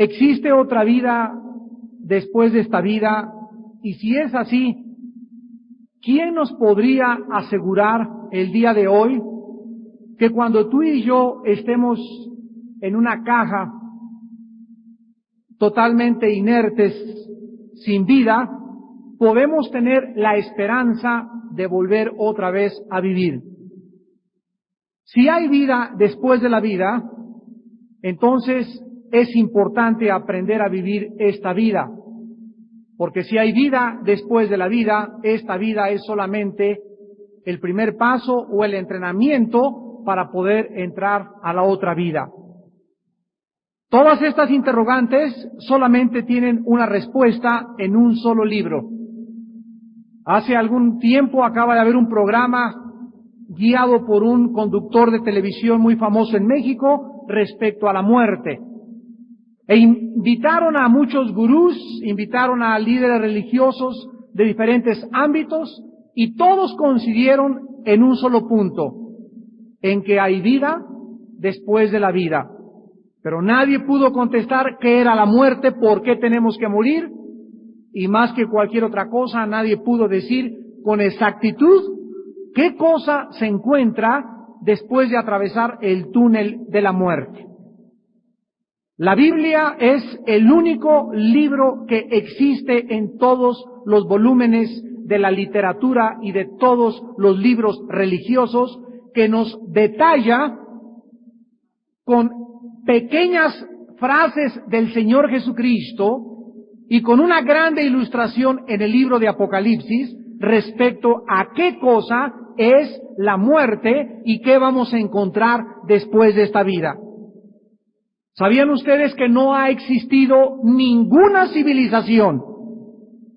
¿Existe otra vida después de esta vida? Y si es así, ¿quién nos podría asegurar el día de hoy que cuando tú y yo estemos en una caja totalmente inertes, sin vida, podemos tener la esperanza de volver otra vez a vivir? Si hay vida después de la vida, entonces es importante aprender a vivir esta vida, porque si hay vida después de la vida, esta vida es solamente el primer paso o el entrenamiento para poder entrar a la otra vida. Todas estas interrogantes solamente tienen una respuesta en un solo libro. Hace algún tiempo acaba de haber un programa guiado por un conductor de televisión muy famoso en México respecto a la muerte. E invitaron a muchos gurús, invitaron a líderes religiosos de diferentes ámbitos y todos coincidieron en un solo punto, en que hay vida después de la vida. Pero nadie pudo contestar qué era la muerte, por qué tenemos que morir, y más que cualquier otra cosa, nadie pudo decir con exactitud qué cosa se encuentra después de atravesar el túnel de la muerte. La Biblia es el único libro que existe en todos los volúmenes de la literatura y de todos los libros religiosos que nos detalla con pequeñas frases del Señor Jesucristo y con una grande ilustración en el libro de Apocalipsis respecto a qué cosa es la muerte y qué vamos a encontrar después de esta vida. ¿Sabían ustedes que no ha existido ninguna civilización,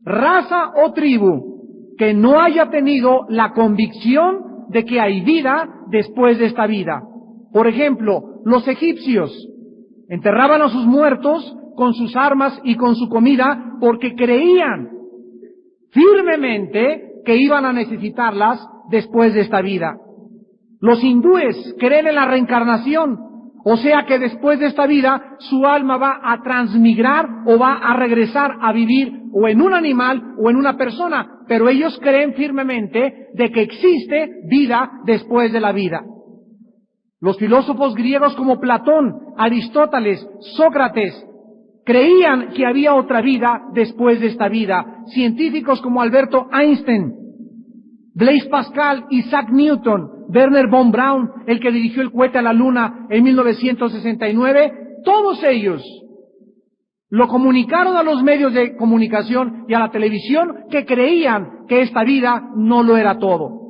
raza o tribu que no haya tenido la convicción de que hay vida después de esta vida? Por ejemplo, los egipcios enterraban a sus muertos con sus armas y con su comida porque creían firmemente que iban a necesitarlas después de esta vida. Los hindúes creen en la reencarnación, o sea que después de esta vida su alma va a transmigrar o va a regresar a vivir o en un animal o en una persona, pero ellos creen firmemente de que existe vida después de la vida. Los filósofos griegos como Platón, Aristóteles, Sócrates, creían que había otra vida después de esta vida. Científicos como Alberto Einstein, Blaise Pascal, Isaac Newton, Wernher von Braun, el que dirigió el cohete a la Luna en 1969, todos ellos lo comunicaron a los medios de comunicación y a la televisión que creían que esta vida no lo era todo.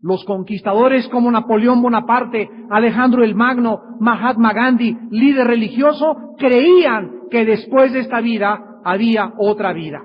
Los conquistadores como Napoleón Bonaparte, Alejandro el Magno, Mahatma Gandhi, líder religioso, creían que después de esta vida había otra vida.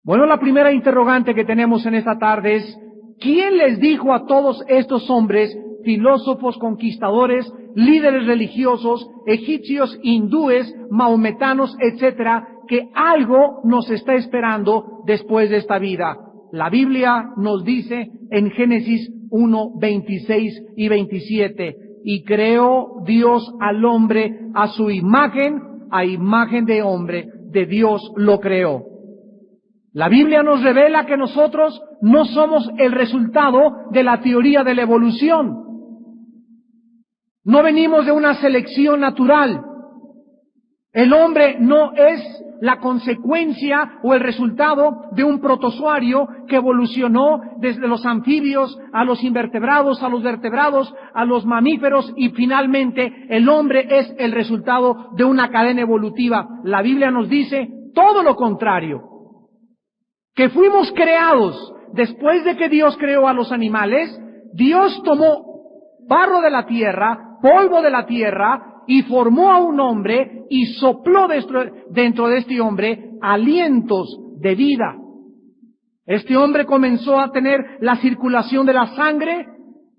Bueno, la primera interrogante que tenemos en esta tarde es, ¿quién les dijo a todos estos hombres, filósofos, conquistadores, líderes religiosos, egipcios, hindúes, maometanos, etcétera, que algo nos está esperando después de esta vida? La Biblia nos dice en Génesis 1, 26 y 27, y creó Dios al hombre a su imagen, a imagen de hombre, de Dios lo creó. La Biblia nos revela que nosotros no somos el resultado de la teoría de la evolución. No venimos de una selección natural. El hombre no es la consecuencia o el resultado de un protozoario que evolucionó desde los anfibios a los invertebrados, a los vertebrados, a los mamíferos y finalmente el hombre es el resultado de una cadena evolutiva. La Biblia nos dice todo lo contrario, que fuimos creados después de que Dios creó a los animales. Dios tomó barro de la tierra, polvo de la tierra, y formó a un hombre y sopló dentro de este hombre alientos de vida. Este hombre comenzó a tener la circulación de la sangre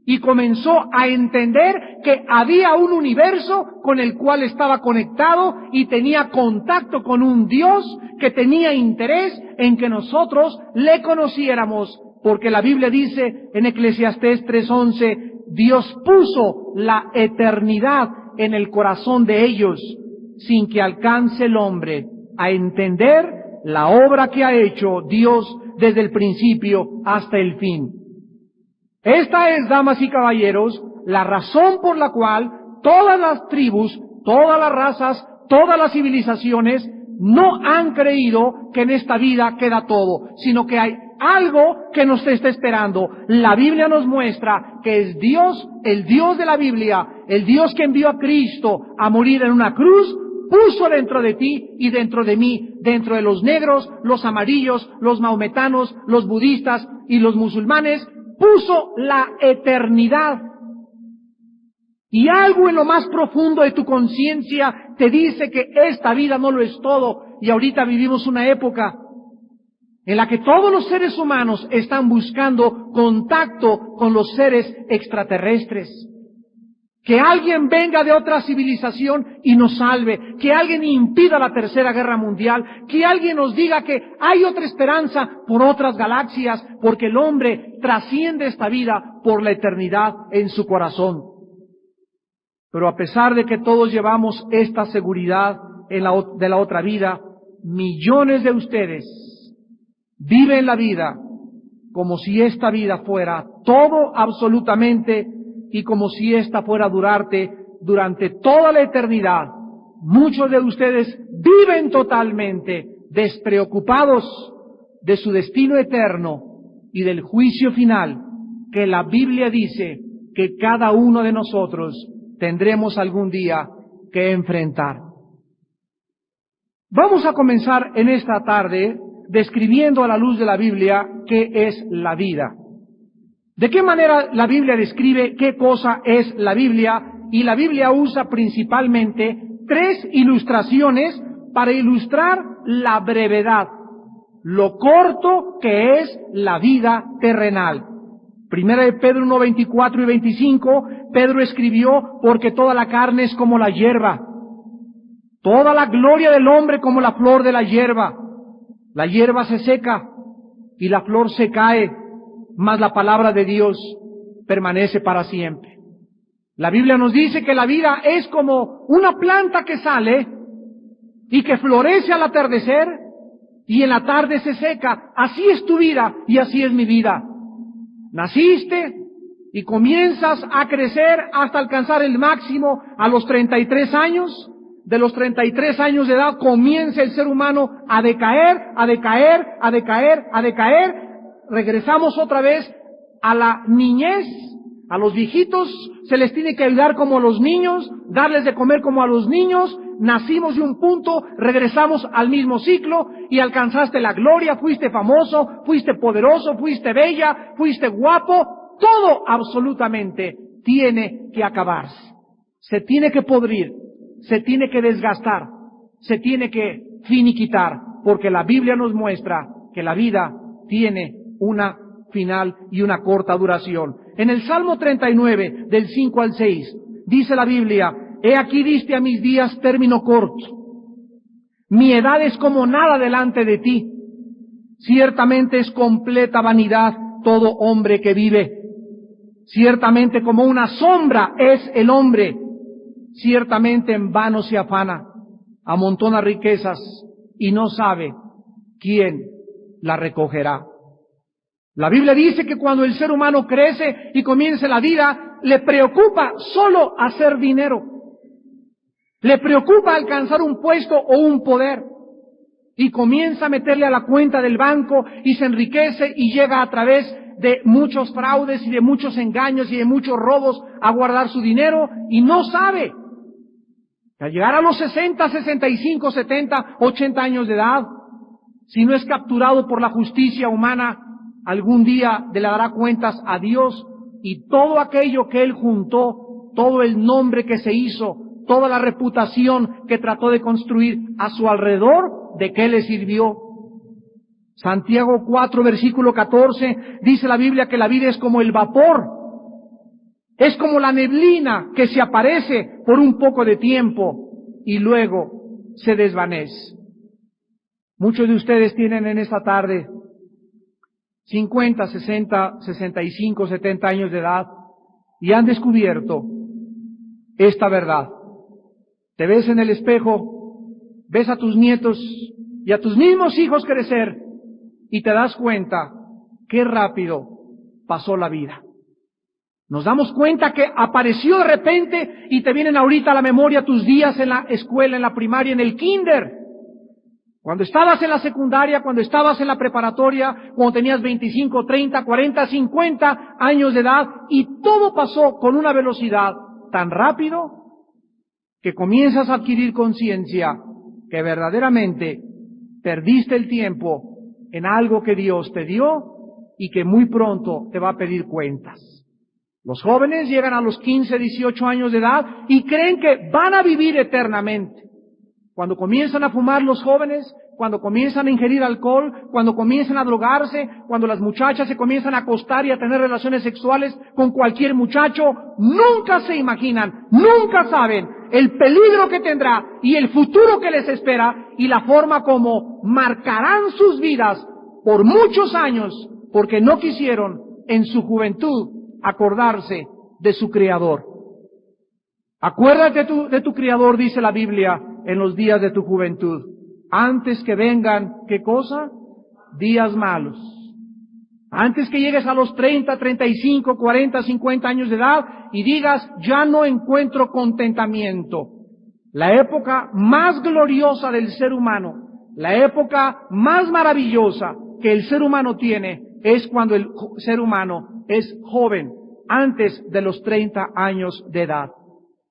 y comenzó a entender que había un universo con el cual estaba conectado y tenía contacto con un Dios que tenía interés en que nosotros le conociéramos, porque la Biblia dice en Eclesiastés 3:11, Dios puso la eternidad en el corazón de ellos sin que alcance el hombre a entender la obra que ha hecho Dios desde el principio hasta el fin. Esta es, damas y caballeros, la razón por la cual todas las tribus, todas las razas, todas las civilizaciones no han creído que en esta vida queda todo, sino que hay algo que nos está esperando. La Biblia nos muestra que es Dios, el Dios de la Biblia, el Dios que envió a Cristo a morir en una cruz, puso dentro de ti y dentro de mí, dentro de los negros, los amarillos, los mahometanos, los budistas y los musulmanes, puso la eternidad. Y algo en lo más profundo de tu conciencia te dice que esta vida no lo es todo. Y ahorita vivimos una época en la que todos los seres humanos están buscando contacto con los seres extraterrestres. Que alguien venga de otra civilización y nos salve, que alguien impida la Tercera Guerra Mundial, que alguien nos diga que hay otra esperanza por otras galaxias, porque el hombre trasciende esta vida por la eternidad en su corazón. Pero a pesar de que todos llevamos esta seguridad de la otra vida, millones de ustedes viven la vida como si esta vida fuera todo absolutamente y como si esta fuera a durante toda la eternidad. Muchos de ustedes viven totalmente despreocupados de su destino eterno y del juicio final que la Biblia dice que cada uno de nosotros tendremos algún día que enfrentar. Vamos a comenzar en esta tarde describiendo a la luz de la Biblia qué es la vida. ¿De qué manera la Biblia describe qué cosa es la Biblia? Y la Biblia usa principalmente 3 ilustraciones para ilustrar la brevedad, lo corto que es la vida terrenal. Primera de Pedro 1, 24 y 25, Pedro escribió, porque toda la carne es como la hierba, toda la gloria del hombre como la flor de la hierba. La hierba se seca y la flor se cae, mas la palabra de Dios permanece para siempre. La Biblia nos dice que la vida es como una planta que sale y que florece al atardecer y en la tarde se seca. Así es tu vida y así es mi vida. Naciste y comienzas a crecer hasta alcanzar el máximo a los 33 años. De los 33 años de edad comienza el ser humano a decaer, a decaer, a decaer, a decaer. Regresamos otra vez a la niñez. A los viejitos se les tiene que ayudar como a los niños, darles de comer como a los niños. Nacimos de un punto, regresamos al mismo ciclo y alcanzaste la gloria, fuiste famoso, fuiste poderoso, fuiste bella, fuiste guapo. Todo absolutamente tiene que acabarse. Se tiene que podrir, se tiene que desgastar, se tiene que finiquitar, porque la Biblia nos muestra que la vida tiene una final y una corta duración. En el Salmo 39, del 5 al 6, dice la Biblia: he aquí diste a mis días término corto. Mi edad es como nada delante de ti. Ciertamente es completa vanidad todo hombre que vive. Ciertamente como una sombra es el hombre. Ciertamente en vano se afana, amontona riquezas y no sabe quién la recogerá. La Biblia dice que cuando el ser humano crece y comienza la vida, le preocupa solo hacer dinero. Le preocupa alcanzar un puesto o un poder. Y comienza a meterle a la cuenta del banco y se enriquece y llega a través de muchos fraudes y de muchos engaños y de muchos robos a guardar su dinero y no sabe. Al llegar a los 60, 65, 70, 80 años de edad, si no es capturado por la justicia humana, algún día le dará cuentas a Dios y todo aquello que él juntó, todo el nombre que se hizo, toda la reputación que trató de construir a su alrededor, ¿de qué le sirvió? Santiago 4, versículo 14, dice la Biblia que la vida es como el vapor, es como la neblina que se aparece por un poco de tiempo y luego se desvanece. Muchos de ustedes tienen en esta tarde 50, 60, 65, 70 años de edad y han descubierto esta verdad. Te ves en el espejo, ves a tus nietos y a tus mismos hijos crecer y te das cuenta qué rápido pasó la vida. Nos damos cuenta que apareció de repente y te vienen ahorita a la memoria tus días en la escuela, en la primaria, en el kinder. Cuando estabas en la secundaria, cuando estabas en la preparatoria, cuando tenías 25, 30, 40, 50 años de edad y todo pasó con una velocidad tan rápido que comienzas a adquirir conciencia que verdaderamente perdiste el tiempo en algo que Dios te dio y que muy pronto te va a pedir cuentas. Los jóvenes llegan a los 15, 18 años de edad y creen que van a vivir eternamente. Cuando comienzan a fumar los jóvenes, cuando comienzan a ingerir alcohol, cuando comienzan a drogarse, cuando las muchachas se comienzan a acostar y a tener relaciones sexuales con cualquier muchacho, nunca se imaginan, nunca saben el peligro que tendrá y el futuro que les espera y la forma como marcarán sus vidas por muchos años porque no quisieron en su juventud acordarse de su Creador. Acuérdate de tu Creador, dice la Biblia, en los días de tu juventud, antes que vengan, ¿qué cosa? Días malos. Antes que llegues a los 30, 35, 40, 50 años de edad y digas, ya no encuentro contentamiento. La época más gloriosa del ser humano, la época más maravillosa que el ser humano tiene, es cuando el ser humano es joven, antes de los 30 años de edad,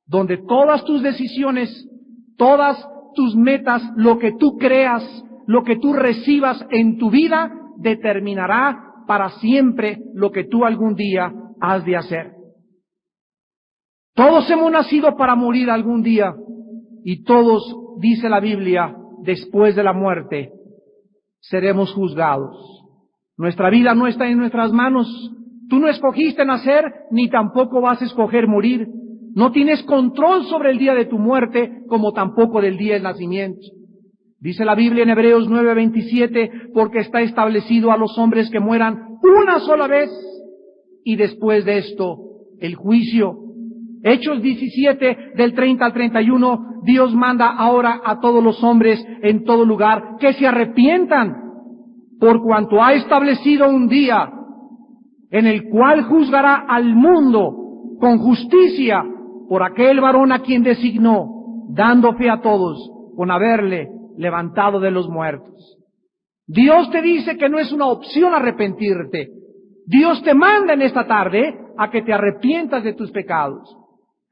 donde todas tus decisiones, todas tus metas, lo que tú creas, lo que tú recibas en tu vida, determinará para siempre lo que tú algún día has de hacer. Todos hemos nacido para morir algún día y todos, dice la Biblia, después de la muerte seremos juzgados. Nuestra vida no está en nuestras manos. Tú no escogiste nacer ni tampoco vas a escoger morir. No tienes control sobre el día de tu muerte, como tampoco del día del nacimiento. Dice la Biblia en Hebreos 9:27, porque está establecido a los hombres que mueran una sola vez, y después de esto, el juicio. Hechos 17, del 30 al 31, Dios manda ahora a todos los hombres en todo lugar que se arrepientan, por cuanto ha establecido un día en el cual juzgará al mundo con justicia por aquel varón a quien designó, dando fe a todos con haberle levantado de los muertos. Dios te dice que no es una opción arrepentirte. Dios te manda en esta tarde a que te arrepientas de tus pecados,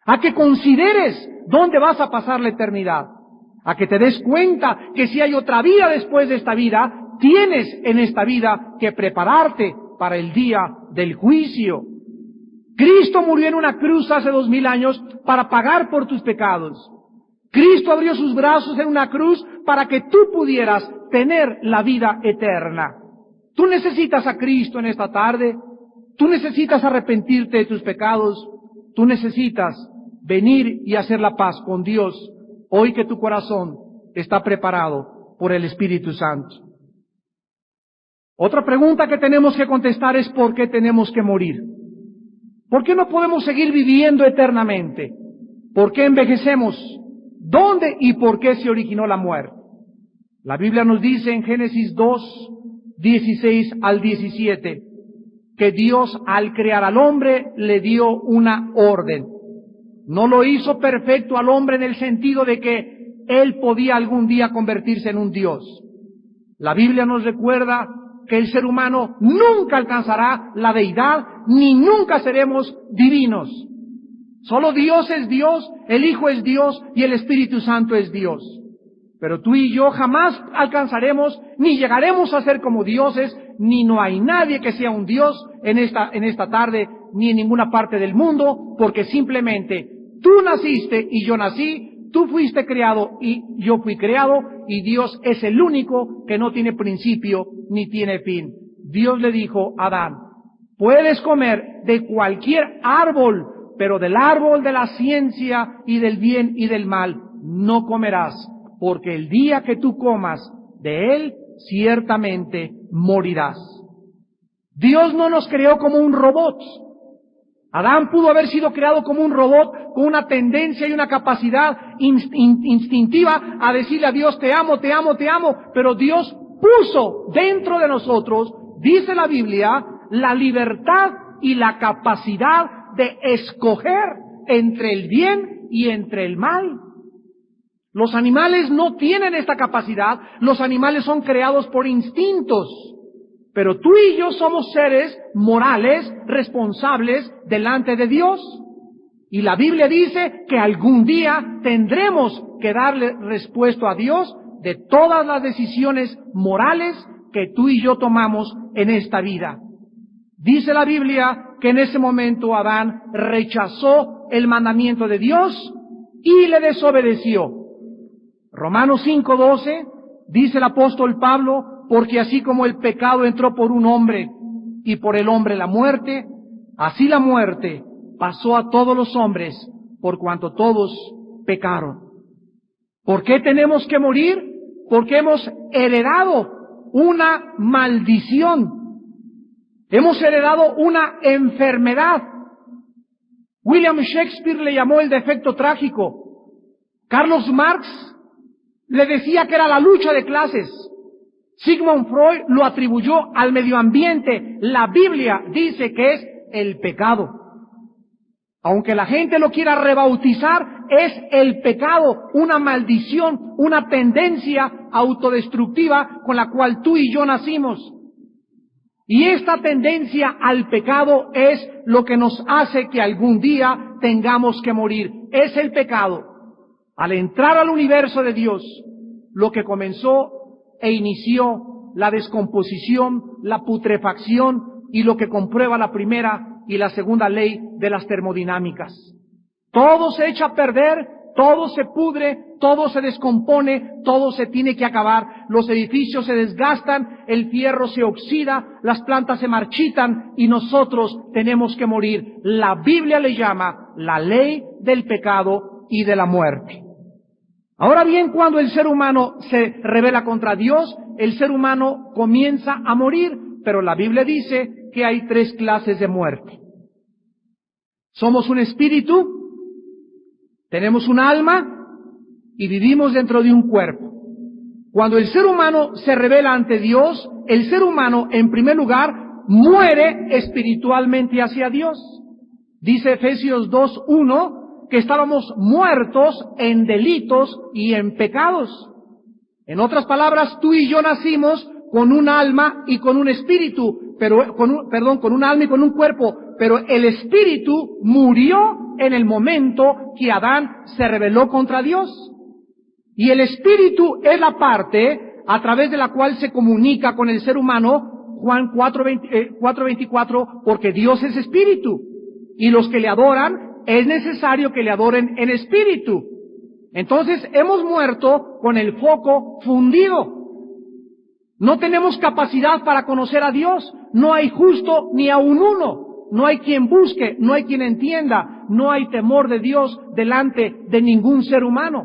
a que consideres dónde vas a pasar la eternidad, a que te des cuenta que si hay otra vida después de esta vida, tienes en esta vida que prepararte para el día del juicio. Cristo murió en una cruz hace 2000 años para pagar por tus pecados. Cristo abrió sus brazos en una cruz para que tú pudieras tener la vida eterna. Tú necesitas a Cristo en esta tarde. Tú necesitas arrepentirte de tus pecados. Tú necesitas venir y hacer la paz con Dios hoy que tu corazón está preparado por el Espíritu Santo. Otra pregunta que tenemos que contestar es ¿por qué tenemos que morir? ¿Por qué no podemos seguir viviendo eternamente? ¿Por qué envejecemos? ¿Dónde y por qué se originó la muerte? La Biblia nos dice en Génesis 2, 16 al 17, que Dios al crear al hombre le dio una orden. No lo hizo perfecto al hombre en el sentido de que él podía algún día convertirse en un Dios. La Biblia nos recuerda que el ser humano nunca alcanzará la deidad, ni nunca seremos divinos. Solo Dios es Dios, el Hijo es Dios y el Espíritu Santo es Dios. Pero tú y yo jamás alcanzaremos, ni llegaremos a ser como dioses, ni no hay nadie que sea un Dios en esta tarde, ni en ninguna parte del mundo, porque simplemente tú naciste y yo nací, tú fuiste creado y yo fui creado, y Dios es el único que no tiene principio ni tiene fin. Dios le dijo a Adán, puedes comer de cualquier árbol, pero del árbol de la ciencia y del bien y del mal no comerás, porque el día que tú comas de él, ciertamente morirás. Dios no nos creó como un robot. Adán pudo haber sido creado como un robot con una tendencia y una capacidad instintiva a decirle a Dios, te amo, te amo, te amo, pero Dios puso dentro de nosotros, dice la Biblia, la libertad y la capacidad de escoger entre el bien y entre el mal. Los animales no tienen esta capacidad, los animales son creados por instintos. Pero tú y yo somos seres morales, responsables delante de Dios. Y la Biblia dice que algún día tendremos que darle respuesta a Dios de todas las decisiones morales que tú y yo tomamos en esta vida. Dice la Biblia que en ese momento Adán rechazó el mandamiento de Dios y le desobedeció. Romanos 5:12 dice el apóstol Pablo, porque así como el pecado entró por un hombre y por el hombre la muerte, así la muerte pasó a todos los hombres por cuanto todos pecaron. ¿Por qué tenemos que morir? Porque hemos heredado una maldición. Hemos heredado una enfermedad. William Shakespeare le llamó el defecto trágico. Carlos Marx le decía que era la lucha de clases. Sigmund Freud lo atribuyó al medio ambiente. La Biblia dice que es el pecado. Aunque la gente lo quiera rebautizar, es el pecado, una maldición, una tendencia autodestructiva con la cual tú y yo nacimos. Y esta tendencia al pecado es lo que nos hace que algún día tengamos que morir. Es el pecado. Al entrar al universo de Dios, lo que comenzó e inició la descomposición, la putrefacción y lo que comprueba la primera y la segunda ley de las termodinámicas. Todo se echa a perder, todo se pudre, todo se descompone, todo se tiene que acabar. Los edificios se desgastan, el fierro se oxida, las plantas se marchitan y nosotros tenemos que morir. La Biblia le llama la ley del pecado y de la muerte. Ahora bien, cuando el ser humano se rebela contra Dios, el ser humano comienza a morir, pero la Biblia dice que hay 3 clases de muerte. Somos un espíritu, tenemos un alma y vivimos dentro de un cuerpo. Cuando el ser humano se rebela ante Dios, el ser humano, en primer lugar, muere espiritualmente hacia Dios. Dice Efesios 2:1, que estábamos muertos en delitos y en pecados. En otras palabras, tú y yo nacimos con un alma y con un espíritu, con un alma y con un cuerpo, pero el espíritu murió en el momento que Adán se rebeló contra Dios. Y el espíritu es la parte a través de la cual se comunica con el ser humano, Juan 4:24, porque Dios es espíritu, y los que le adoran es necesario que le adoren en espíritu. Entonces hemos muerto con el foco fundido. No tenemos capacidad para conocer a Dios. No hay justo ni aun uno. No hay quien busque, no hay quien entienda. No hay temor de Dios delante de ningún ser humano.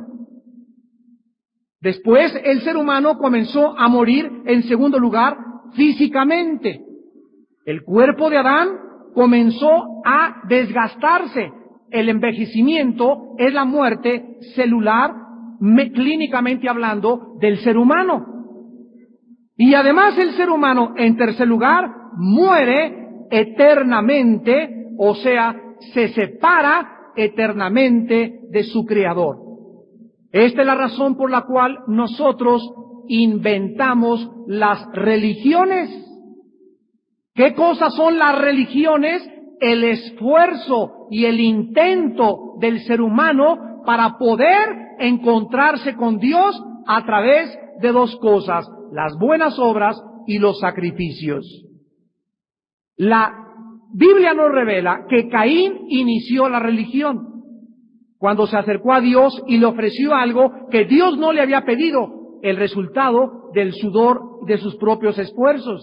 Después el ser humano comenzó a morir, en segundo lugar, físicamente. El cuerpo de Adán comenzó a desgastarse. El envejecimiento es la muerte celular, clínicamente hablando, del ser humano. Y además el ser humano, en tercer lugar, muere eternamente, o sea, se separa eternamente de su Creador. Esta es la razón por la cual nosotros inventamos las religiones. ¿Qué cosas son las religiones? El esfuerzo y el intento del ser humano para poder encontrarse con Dios a través de 2 cosas, las buenas obras y los sacrificios. La Biblia nos revela que Caín inició la religión cuando se acercó a Dios y le ofreció algo que Dios no le había pedido, el resultado del sudor de sus propios esfuerzos.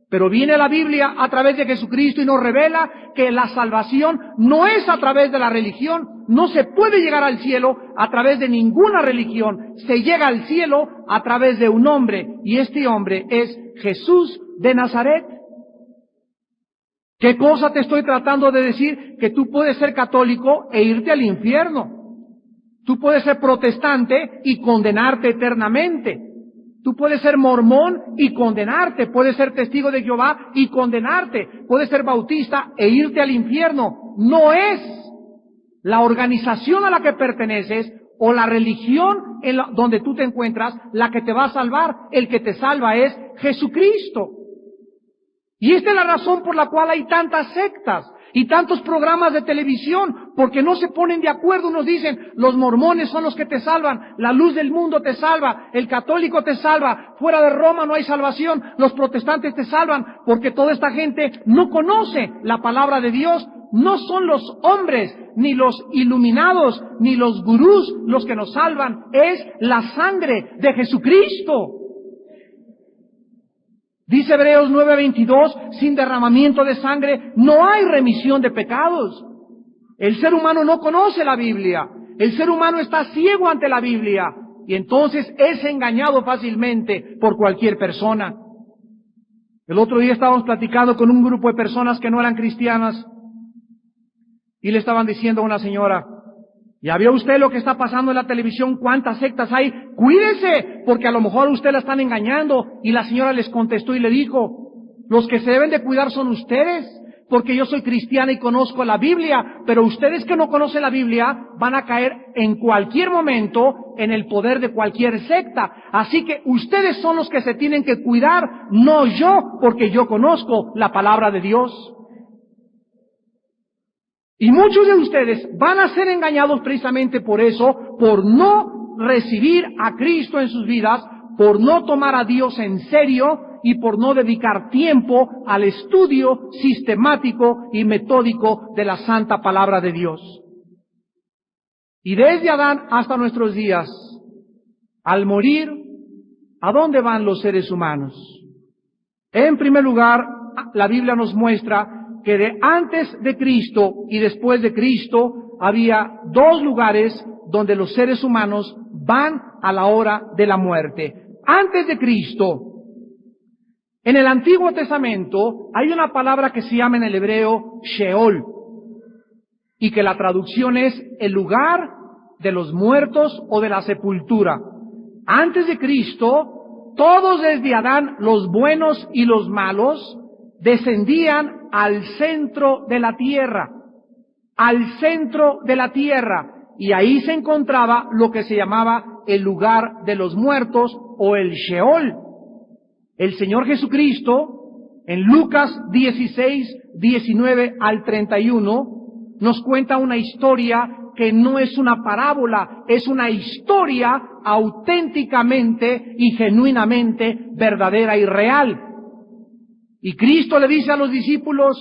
Pero viene la Biblia a través de Jesucristo y nos revela que la salvación no es a través de la religión, no se puede llegar al cielo a través de ninguna religión, se llega al cielo a través de un hombre, y este hombre es Jesús de Nazaret. ¿Qué cosa te estoy tratando de decir? Que tú puedes ser católico e irte al infierno. Tú puedes ser protestante y condenarte eternamente. Tú puedes ser mormón y condenarte. Puedes ser testigo de Jehová y condenarte. Puedes ser bautista e irte al infierno. No es la organización a la que perteneces o la religión donde tú te encuentras la que te va a salvar. El que te salva es Jesucristo. Y esta es la razón por la cual hay tantas sectas y tantos programas de televisión, porque no se ponen de acuerdo. Nos dicen, los mormones son los que te salvan, la luz del mundo te salva, el católico te salva, fuera de Roma no hay salvación, los protestantes te salvan, porque toda esta gente no conoce la palabra de Dios. No son los hombres, ni los iluminados, ni los gurús los que nos salvan, es la sangre de Jesucristo. Dice Hebreos 9:22, sin derramamiento de sangre no hay remisión de pecados. El ser humano no conoce la Biblia. El ser humano está ciego ante la Biblia. Y entonces es engañado fácilmente por cualquier persona. El otro día estábamos platicando con un grupo de personas que no eran cristianas. Y le estaban diciendo a una señora, ¿ya vio usted lo que está pasando en la televisión? ¿Cuántas sectas hay? Cuídese, porque a lo mejor a usted la están engañando. Y la señora les contestó y le dijo, los que se deben de cuidar son ustedes, porque yo soy cristiana y conozco la Biblia, pero ustedes que no conocen la Biblia van a caer en cualquier momento en el poder de cualquier secta. Así que ustedes son los que se tienen que cuidar, no yo, porque yo conozco la palabra de Dios. Y muchos de ustedes van a ser engañados precisamente por eso, por no recibir a Cristo en sus vidas, por no tomar a Dios en serio y por no dedicar tiempo al estudio sistemático y metódico de la santa palabra de Dios. Y desde Adán hasta nuestros días, al morir, ¿a dónde van los seres humanos? En primer lugar, la Biblia nos muestra que de antes de Cristo y después de Cristo había dos lugares donde los seres humanos van a la hora de la muerte. Antes de Cristo, en el Antiguo Testamento hay una palabra que se llama en el hebreo Sheol, y que la traducción es el lugar de los muertos o de la sepultura. Antes de Cristo, todos desde Adán, los buenos y los malos, descendían al centro de la tierra, y ahí se encontraba lo que se llamaba el lugar de los muertos o el Sheol. El Señor Jesucristo, en Lucas 16:19 al 31, nos cuenta una historia que no es una parábola, es una historia auténticamente y genuinamente verdadera y real. Y Cristo le dice a los discípulos,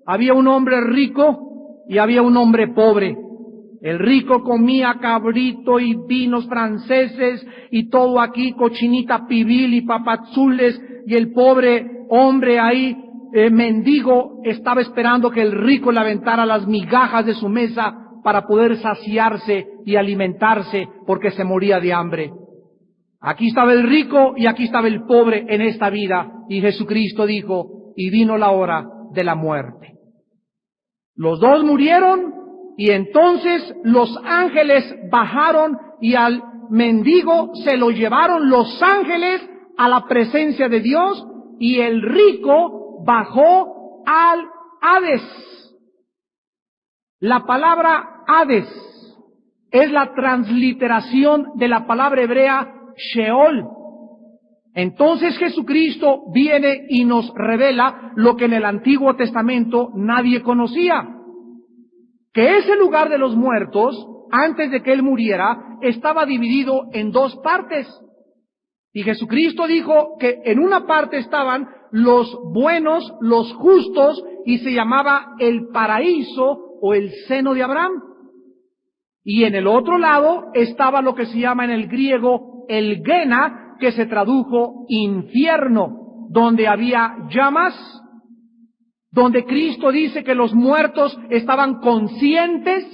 había un hombre rico y había un hombre pobre. El rico comía cabrito y vinos franceses y todo aquí, cochinita pibil y papazules, y el pobre hombre ahí, mendigo, estaba esperando que el rico le aventara las migajas de su mesa para poder saciarse y alimentarse, porque se moría de hambre. Aquí estaba el rico y aquí estaba el pobre en esta vida. Y Jesucristo dijo, y vino la hora de la muerte. Los dos murieron y entonces los ángeles bajaron y al mendigo se lo llevaron los ángeles a la presencia de Dios, y el rico bajó al Hades. La palabra Hades es la transliteración de la palabra hebrea Sheol. Entonces Jesucristo viene y nos revela lo que en el Antiguo Testamento nadie conocía, que ese lugar de los muertos, antes de que Él muriera, estaba dividido en dos partes. Y Jesucristo dijo que en una parte estaban los buenos, los justos, y se llamaba el paraíso o el seno de Abraham. Y en el otro lado estaba lo que se llama en el griego el Gena, que se tradujo infierno, donde había llamas, donde Cristo dice que los muertos estaban conscientes.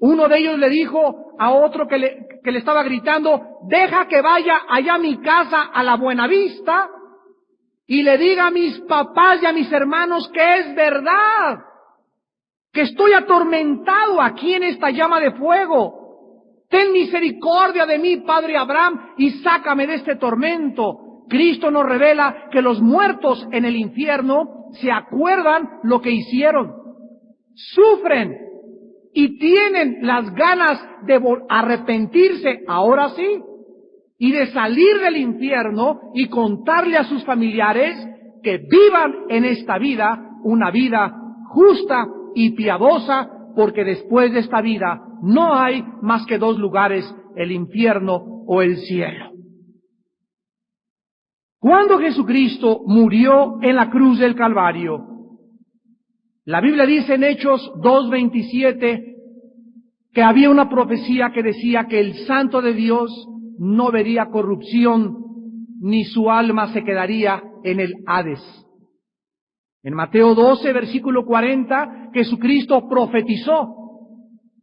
Uno de ellos le dijo a otro que le estaba gritando, deja que vaya allá a mi casa a la Buenavista. y le diga a mis papás y a mis hermanos que es verdad, que estoy atormentado aquí en esta llama de fuego. Ten misericordia de mí, Padre Abraham, y sácame de este tormento. Cristo nos revela que los muertos en el infierno se acuerdan lo que hicieron, sufren y tienen las ganas de arrepentirse, ahora sí, y de salir del infierno y contarle a sus familiares que vivan en esta vida una vida justa y piadosa, porque después de esta vida no hay más que dos lugares, el infierno o el cielo. Cuando Jesucristo murió en la cruz del Calvario, la Biblia dice en Hechos 2:27 que había una profecía que decía que el Santo de Dios no vería corrupción, ni su alma se quedaría en el Hades. En Mateo 12, versículo 40, Jesucristo profetizó: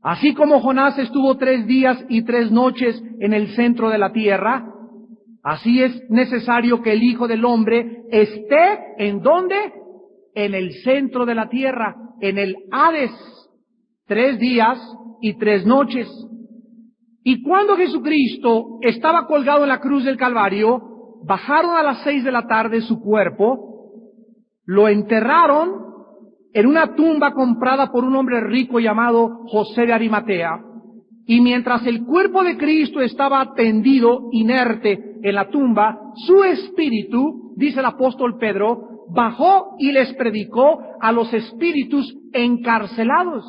así como Jonás estuvo 3 días y 3 noches en el centro de la tierra, así es necesario que el Hijo del Hombre esté, ¿en dónde? En el centro de la tierra, en el Hades, 3 días y 3 noches. Y cuando Jesucristo estaba colgado en la cruz del Calvario, bajaron a las 6 de la tarde su cuerpo, lo enterraron en una tumba comprada por un hombre rico llamado José de Arimatea, y mientras el cuerpo de Cristo estaba tendido, inerte, en la tumba, su espíritu, dice el apóstol Pedro, bajó y les predicó a los espíritus encarcelados,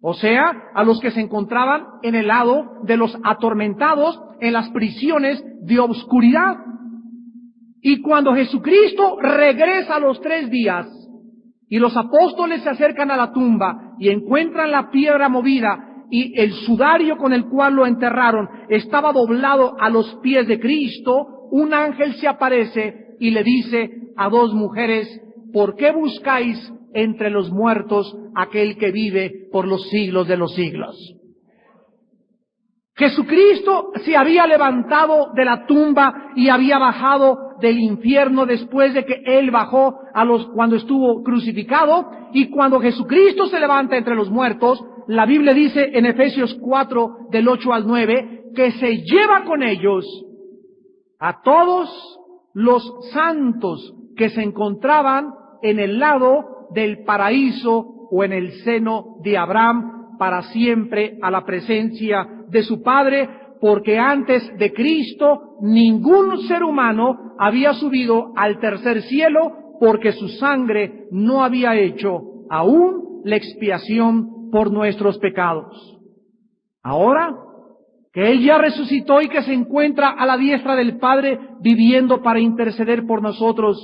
o sea, a los que se encontraban en el lado de los atormentados en las prisiones de obscuridad. Y cuando Jesucristo regresa a los 3 días, y los apóstoles se acercan a la tumba y encuentran la piedra movida, y el sudario con el cual lo enterraron estaba doblado a los pies de Cristo, un ángel se aparece y le dice a 2 mujeres: ¿por qué buscáis entre los muertos aquel que vive por los siglos de los siglos? Jesucristo se había levantado de la tumba y había bajado del infierno después de que Él bajó cuando estuvo crucificado. Y cuando Jesucristo se levanta entre los muertos, la Biblia dice en Efesios 4, del 8 al 9, que se lleva con ellos a todos los santos que se encontraban en el lado del paraíso o en el seno de Abraham, para siempre a la presencia de su Padre, porque antes de Cristo ningún ser humano había subido al tercer cielo, porque su sangre no había hecho aún la expiación por nuestros pecados. Ahora que Él ya resucitó y que se encuentra a la diestra del Padre viviendo para interceder por nosotros,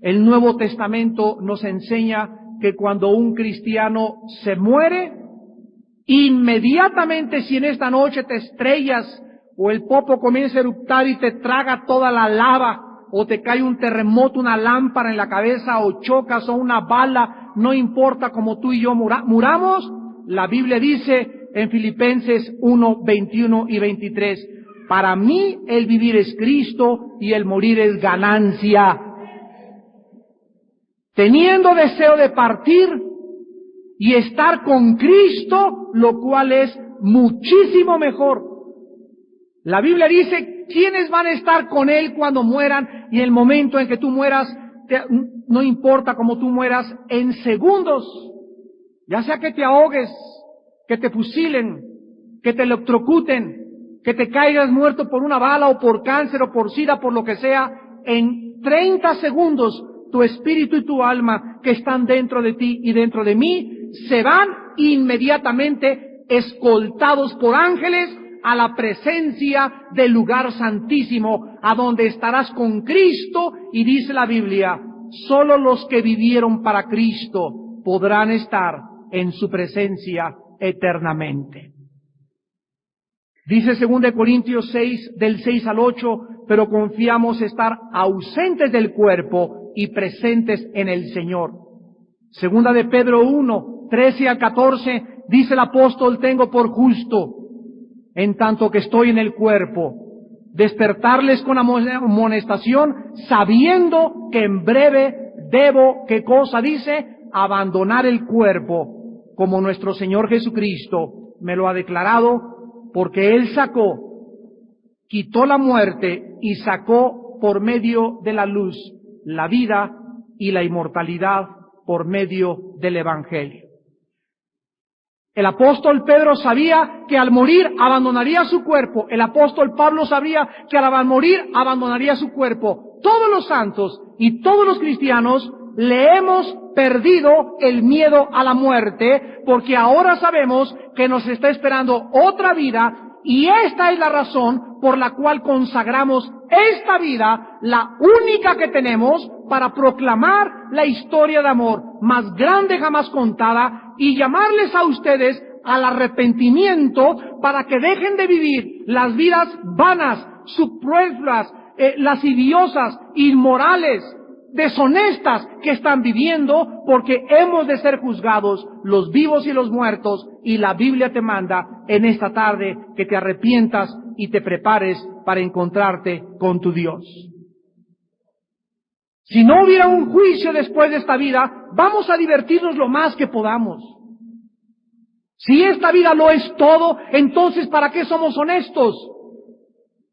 el Nuevo Testamento nos enseña que cuando un cristiano se muere, inmediatamente, si en esta noche te estrellas o el popo comienza a eruptar y te traga toda la lava, o te cae un terremoto, una lámpara en la cabeza, o chocas o una bala, no importa como tú y yo muramos, la Biblia dice en Filipenses 1, 21 y 23, para mí el vivir es Cristo y el morir es ganancia. Teniendo deseo de partir y estar con Cristo, lo cual es muchísimo mejor. La Biblia dice quiénes van a estar con Él cuando mueran, y el momento en que tú mueras, no importa cómo tú mueras, en segundos, ya sea que te ahogues, que te fusilen, que te electrocuten, que te caigas muerto por una bala o por cáncer o por sida, por lo que sea, en 30 segundos tu espíritu y tu alma que están dentro de ti y dentro de mí se van inmediatamente escoltados por ángeles a la presencia del lugar santísimo, a donde estarás con Cristo. Y dice la Biblia, solo los que vivieron para Cristo podrán estar en su presencia eternamente. Dice 2 Corintios 6, del 6 al 8, pero confiamos estar ausentes del cuerpo y presentes en el Señor. Segunda de Pedro 1, 13 al 14, dice el apóstol, tengo por justo, en tanto que estoy en el cuerpo, despertarles con amonestación, sabiendo que en breve debo, ¿qué cosa dice? Abandonar el cuerpo, como nuestro Señor Jesucristo me lo ha declarado, porque Él quitó la muerte y sacó por medio de la luz la vida y la inmortalidad por medio del Evangelio. El apóstol Pedro sabía que al morir abandonaría su cuerpo. El apóstol Pablo sabía que al morir abandonaría su cuerpo. Todos los santos y todos los cristianos le hemos perdido el miedo a la muerte, porque ahora sabemos que nos está esperando otra vida, y esta es la razón por la cual consagramos esta vida, la única que tenemos, para proclamar la historia de amor más grande jamás contada y llamarles a ustedes al arrepentimiento para que dejen de vivir las vidas vanas, superfluas, lasciviosas, inmorales, deshonestas que están viviendo, porque hemos de ser juzgados los vivos y los muertos, y la Biblia te manda en esta tarde que te arrepientas y te prepares para encontrarte con tu Dios. Si no hubiera un juicio después de esta vida, vamos a divertirnos lo más que podamos. Si esta vida lo es todo, entonces ¿para qué somos honestos?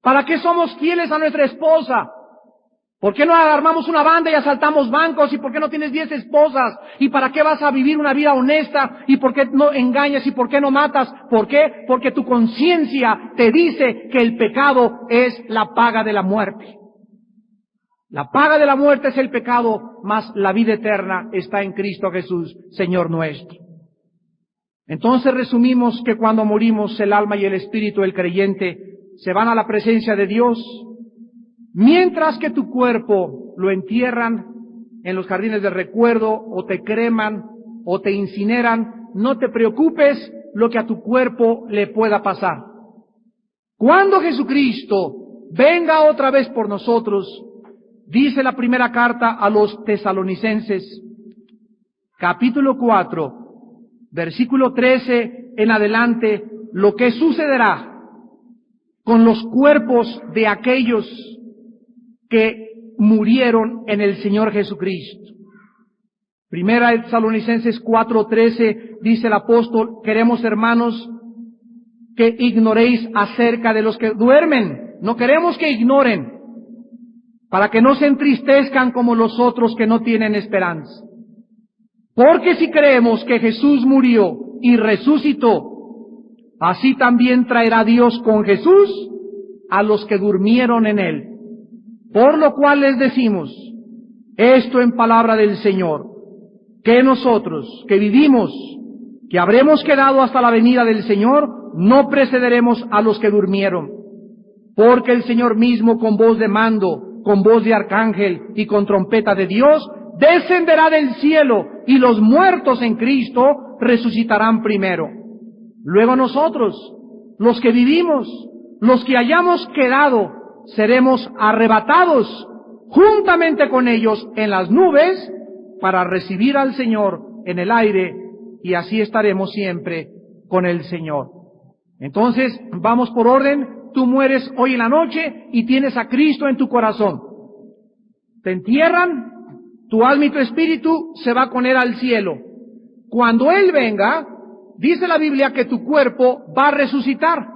¿Para qué somos fieles a nuestra esposa? ¿Por qué no armamos una banda y asaltamos bancos? ¿Y por qué no tienes 10 esposas? ¿Y para qué vas a vivir una vida honesta? ¿Y por qué no engañas? ¿Y por qué no matas? ¿Por qué? Porque tu conciencia te dice que el pecado es la paga de la muerte. La paga de la muerte es el pecado, mas la vida eterna está en Cristo Jesús, Señor nuestro. Entonces resumimos que cuando morimos, el alma y el espíritu del creyente se van a la presencia de Dios, mientras que tu cuerpo lo entierran en los jardines del recuerdo, o te creman, o te incineran. No te preocupes lo que a tu cuerpo le pueda pasar. Cuando Jesucristo venga otra vez por nosotros, dice la primera carta a los Tesalonicenses, capítulo 4, versículo 13 en adelante, lo que sucederá con los cuerpos de aquellos que murieron en el Señor Jesucristo. Primera Tesalonicenses 4:13 dice el apóstol: queremos, hermanos, que ignoréis acerca de los que duermen. No queremos que ignoren, para que no se entristezcan como los otros que no tienen esperanza. Porque si creemos que Jesús murió y resucitó, así también traerá Dios con Jesús a los que durmieron en Él. Por lo cual les decimos esto en palabra del Señor, que nosotros, que vivimos, que habremos quedado hasta la venida del Señor, no precederemos a los que durmieron. Porque el Señor mismo, con voz de mando, con voz de arcángel y con trompeta de Dios, descenderá del cielo, y los muertos en Cristo resucitarán primero. Luego nosotros, los que vivimos, los que hayamos quedado, seremos arrebatados juntamente con ellos en las nubes para recibir al Señor en el aire, y así estaremos siempre con el Señor. Entonces, vamos por orden. Tú mueres hoy en la noche y tienes a Cristo en tu corazón. Te entierran, tu alma y tu espíritu se va con Él al cielo. Cuando Él venga, dice la Biblia que tu cuerpo va a resucitar.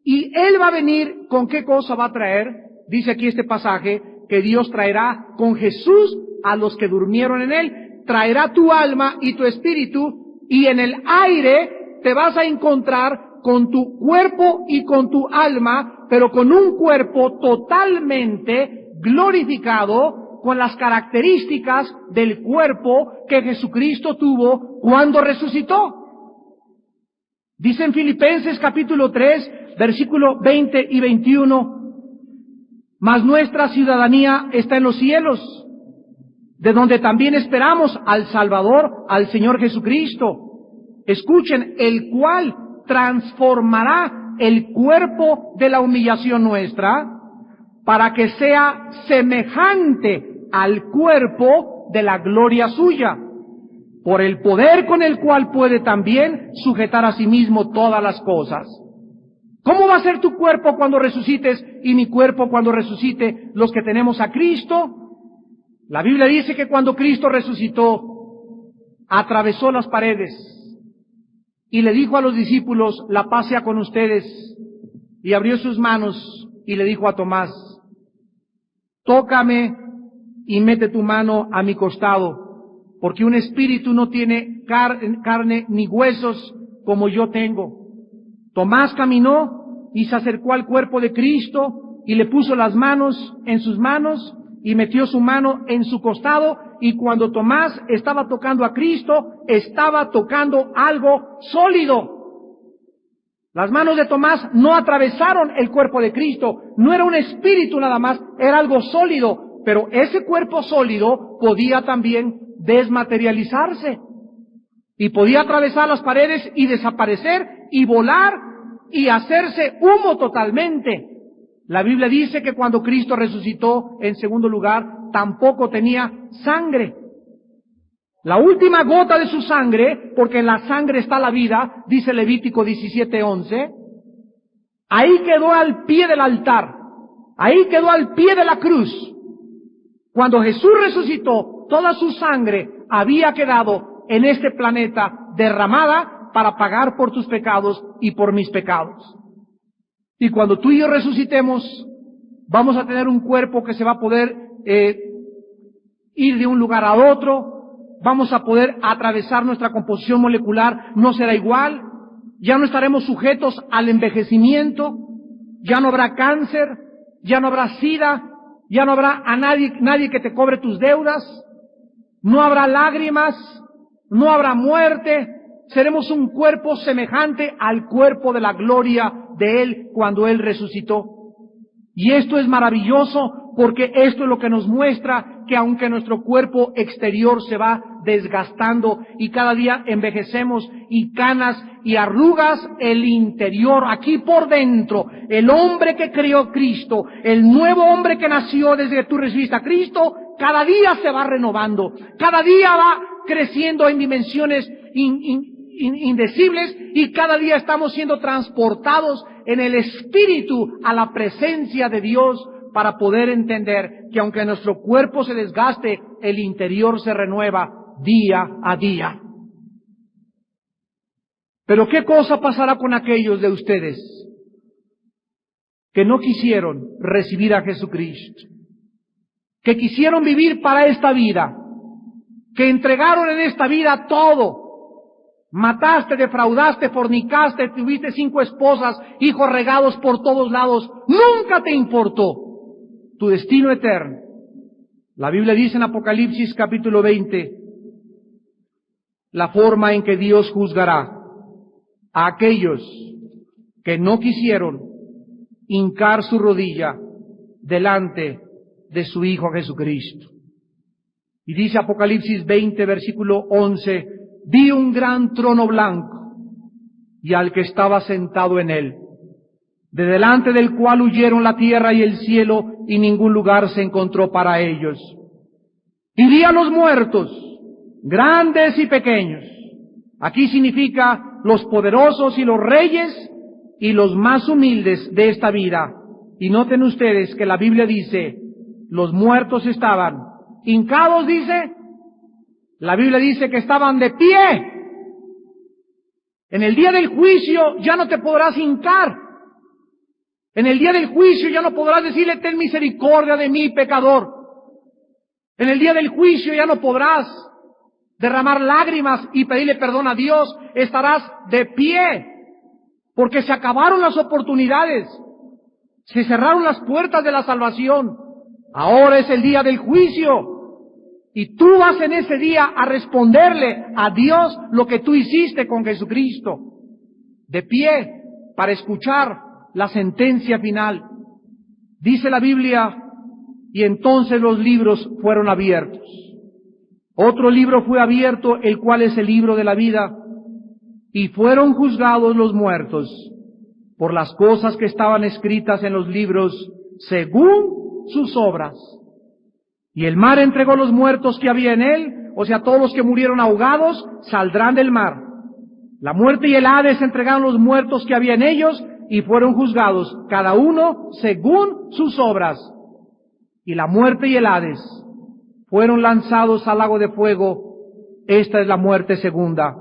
Y Él va a venir, ¿con qué cosa va a traer? Dice aquí este pasaje, que Dios traerá con Jesús a los que durmieron en Él. Traerá tu alma y tu espíritu, y en el aire te vas a encontrar con tu cuerpo y con tu alma, pero con un cuerpo totalmente glorificado, con las características del cuerpo que Jesucristo tuvo cuando resucitó. Dice en Filipenses capítulo 3, versículo 20 y 21, mas nuestra ciudadanía está en los cielos, de donde también esperamos al Salvador, al Señor Jesucristo. Escuchen, el cual transformará el cuerpo de la humillación nuestra para que sea semejante al cuerpo de la gloria suya, por el poder con el cual puede también sujetar a sí mismo todas las cosas. ¿Cómo va a ser tu cuerpo cuando resucites y mi cuerpo cuando resucite los que tenemos a Cristo? La Biblia dice que cuando Cristo resucitó, atravesó las paredes y le dijo a los discípulos, la paz sea con ustedes, y abrió sus manos y le dijo a Tomás, tócame y mete tu mano a mi costado, porque un espíritu no tiene carne ni huesos como yo tengo. Tomás caminó y se acercó al cuerpo de Cristo y le puso las manos en sus manos y metió su mano en su costado, y cuando Tomás estaba tocando a Cristo, estaba tocando algo sólido. Las manos de Tomás no atravesaron el cuerpo de Cristo, no era un espíritu nada más, era algo sólido, pero ese cuerpo sólido podía también desmaterializarse y podía atravesar las paredes y desaparecer y volar y hacerse humo totalmente. La Biblia dice que cuando Cristo resucitó, en segundo lugar, tampoco tenía sangre. La última gota de su sangre, porque en la sangre está la vida, dice Levítico 17:11, ahí quedó al pie del altar, ahí quedó al pie de la cruz. Cuando Jesús resucitó, toda su sangre había quedado en este planeta derramada para pagar por tus pecados y por mis pecados. Y cuando tú y yo resucitemos, vamos a tener un cuerpo que se va a poder ir de un lugar a otro, vamos a poder atravesar nuestra composición molecular, no será igual, ya no estaremos sujetos al envejecimiento, ya no habrá cáncer, ya no habrá sida, ya no habrá nadie que te cobre tus deudas, no habrá lágrimas, no habrá muerte, seremos un cuerpo semejante al cuerpo de la gloria de Él cuando Él resucitó. Y esto es maravilloso porque esto es lo que nos muestra que aunque nuestro cuerpo exterior se va desgastando y cada día envejecemos y canas y arrugas, el interior, aquí por dentro, el hombre que creó Cristo, el nuevo hombre que nació desde que tú recibiste a Cristo, cada día se va renovando, cada día va creciendo en dimensiones indecibles y cada día estamos siendo transportados en el Espíritu a la presencia de Dios para poder entender que aunque nuestro cuerpo se desgaste, el interior se renueva día a día. Pero ¿qué cosa pasará con aquellos de ustedes que no quisieron recibir a Jesucristo? Que quisieron vivir para esta vida, que entregaron en esta vida todo. Mataste, defraudaste, fornicaste, tuviste 5 esposas, hijos regados por todos lados. Nunca te importó tu destino eterno. La Biblia dice en Apocalipsis capítulo 20, la forma en que Dios juzgará a aquellos que no quisieron hincar su rodilla delante de su Hijo Jesucristo. Y dice Apocalipsis 20, versículo 11, vi un gran trono blanco y al que estaba sentado en él, de delante del cual huyeron la tierra y el cielo, y ningún lugar se encontró para ellos. Y vi a los muertos, grandes y pequeños. Aquí significa los poderosos y los reyes y los más humildes de esta vida. Y noten ustedes que la Biblia dice, los muertos estaban hincados, dice. La Biblia dice que estaban de pie. En el día del juicio ya no te podrás hincar. En el día del juicio ya no podrás decirle, ten misericordia de mí, pecador. En el día del juicio ya no podrás derramar lágrimas y pedirle perdón a Dios. Estarás de pie, porque se acabaron las oportunidades. Se cerraron las puertas de la salvación. Ahora es el día del juicio. Y tú vas en ese día a responderle a Dios lo que tú hiciste con Jesucristo. De pie, para escuchar la sentencia final. Dice la Biblia, y entonces los libros fueron abiertos. Otro libro fue abierto, el cual es el libro de la vida, y fueron juzgados los muertos por las cosas que estaban escritas en los libros según sus obras. Y el mar entregó los muertos que había en él, o sea, todos los que murieron ahogados saldrán del mar. La muerte y el Hades entregaron los muertos que había en ellos, y fueron juzgados cada uno según sus obras. Y la muerte y el Hades fueron lanzados al lago de fuego. Esta es la muerte segunda.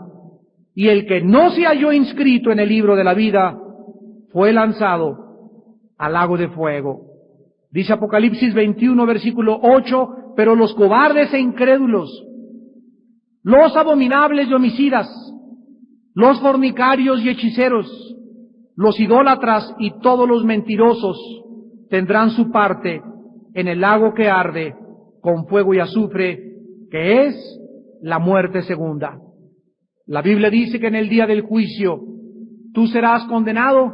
Y el que no se halló inscrito en el libro de la vida fue lanzado al lago de fuego. Dice Apocalipsis 21, versículo 8, pero los cobardes e incrédulos, los abominables y homicidas, los fornicarios y hechiceros, los idólatras y todos los mentirosos tendrán su parte en el lago que arde con fuego y azufre, que es la muerte segunda. La Biblia dice que en el día del juicio tú serás condenado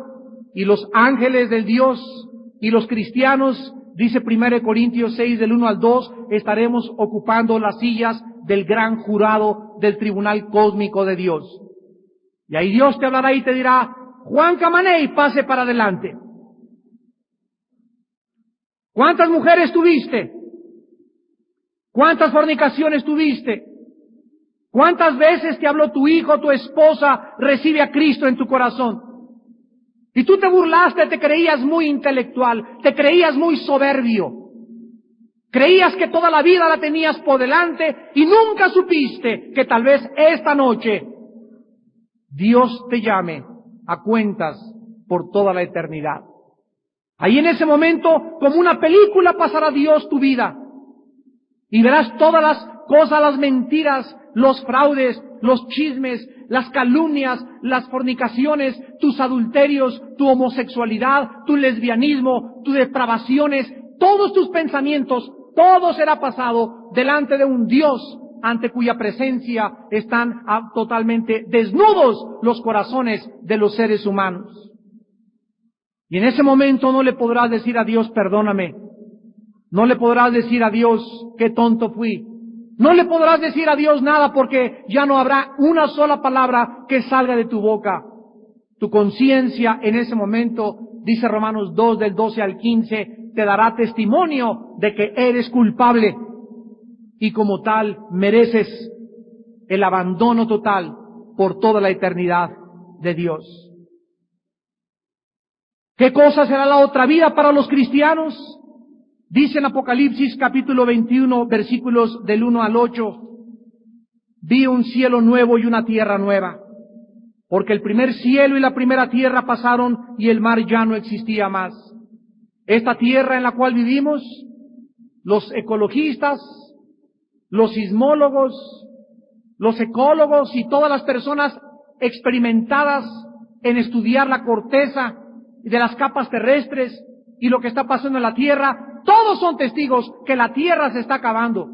y los ángeles del Dios y los cristianos, dice 1 Corintios 6 del 1 al 2, estaremos ocupando las sillas del gran jurado del tribunal cósmico de Dios. Y ahí Dios te hablará y te dirá: Juan Camaney, pase para adelante. ¿Cuántas mujeres tuviste? ¿Cuántas fornicaciones tuviste? ¿Cuántas veces te habló tu hijo, tu esposa, recibe a Cristo en tu corazón? Y tú te burlaste, te creías muy intelectual, te creías muy soberbio. Creías que toda la vida la tenías por delante y nunca supiste que tal vez esta noche Dios te llame a cuentas por toda la eternidad. Ahí en ese momento, como una película, pasará Dios tu vida. Y verás todas las cosas, las mentiras, los fraudes, los chismes, las calumnias, las fornicaciones, tus adulterios, tu homosexualidad, tu lesbianismo, tus depravaciones, todos tus pensamientos, todo será pasado delante de un Dios ante cuya presencia están totalmente desnudos los corazones de los seres humanos. Y en ese momento no le podrás decir a Dios: perdóname. No le podrás decir a Dios: qué tonto fui. No le podrás decir a Dios nada, porque ya no habrá una sola palabra que salga de tu boca. Tu conciencia en ese momento, dice Romanos 2 del 12 al 15, te dará testimonio de que eres culpable y como tal mereces el abandono total por toda la eternidad de Dios. ¿Qué cosa será la otra vida para los cristianos? Dice en Apocalipsis capítulo 21, versículos del 1 al 8, vi un cielo nuevo y una tierra nueva, porque el primer cielo y la primera tierra pasaron y el mar ya no existía más. Esta tierra en la cual vivimos, los ecologistas, los sismólogos, los ecólogos y todas las personas experimentadas en estudiar la corteza de las capas terrestres y lo que está pasando en la tierra, todos son testigos que la tierra se está acabando.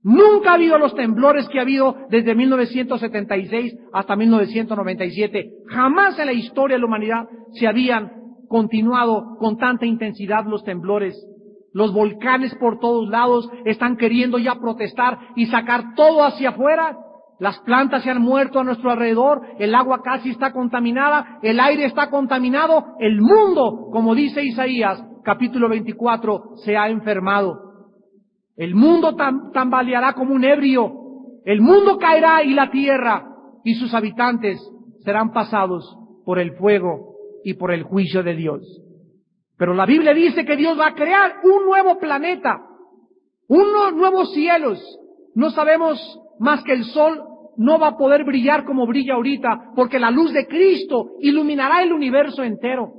Nunca ha habido los temblores que ha habido desde 1976 hasta 1997. Jamás en la historia de la humanidad se habían continuado con tanta intensidad los temblores. Los volcanes por todos lados están queriendo ya protestar y sacar todo hacia afuera. Las plantas se han muerto a nuestro alrededor, el agua casi está contaminada, el aire está contaminado, el mundo, como dice Isaías, capítulo 24, se ha enfermado. El mundo tambaleará como un ebrio, el mundo caerá y la tierra y sus habitantes serán pasados por el fuego y por el juicio de Dios. Pero la Biblia dice que Dios va a crear un nuevo planeta, unos nuevos cielos. No sabemos más que el sol no va a poder brillar como brilla ahorita, porque la luz de Cristo iluminará el universo entero.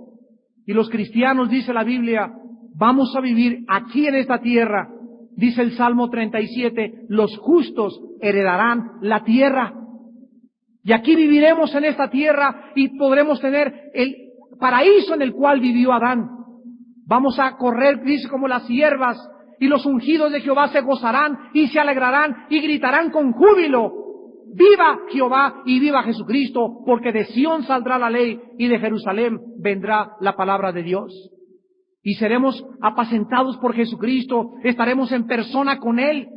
Y los cristianos, dice la Biblia, vamos a vivir aquí en esta tierra. Dice el Salmo 37, los justos heredarán la tierra. Y aquí viviremos en esta tierra y podremos tener el paraíso en el cual vivió Adán. Vamos a correr, dice, como las hierbas, y los ungidos de Jehová se gozarán y se alegrarán y gritarán con júbilo. Viva Jehová y viva Jesucristo, porque de Sión saldrá la ley y de Jerusalén vendrá la palabra de Dios. Y seremos apacentados por Jesucristo, estaremos en persona con Él,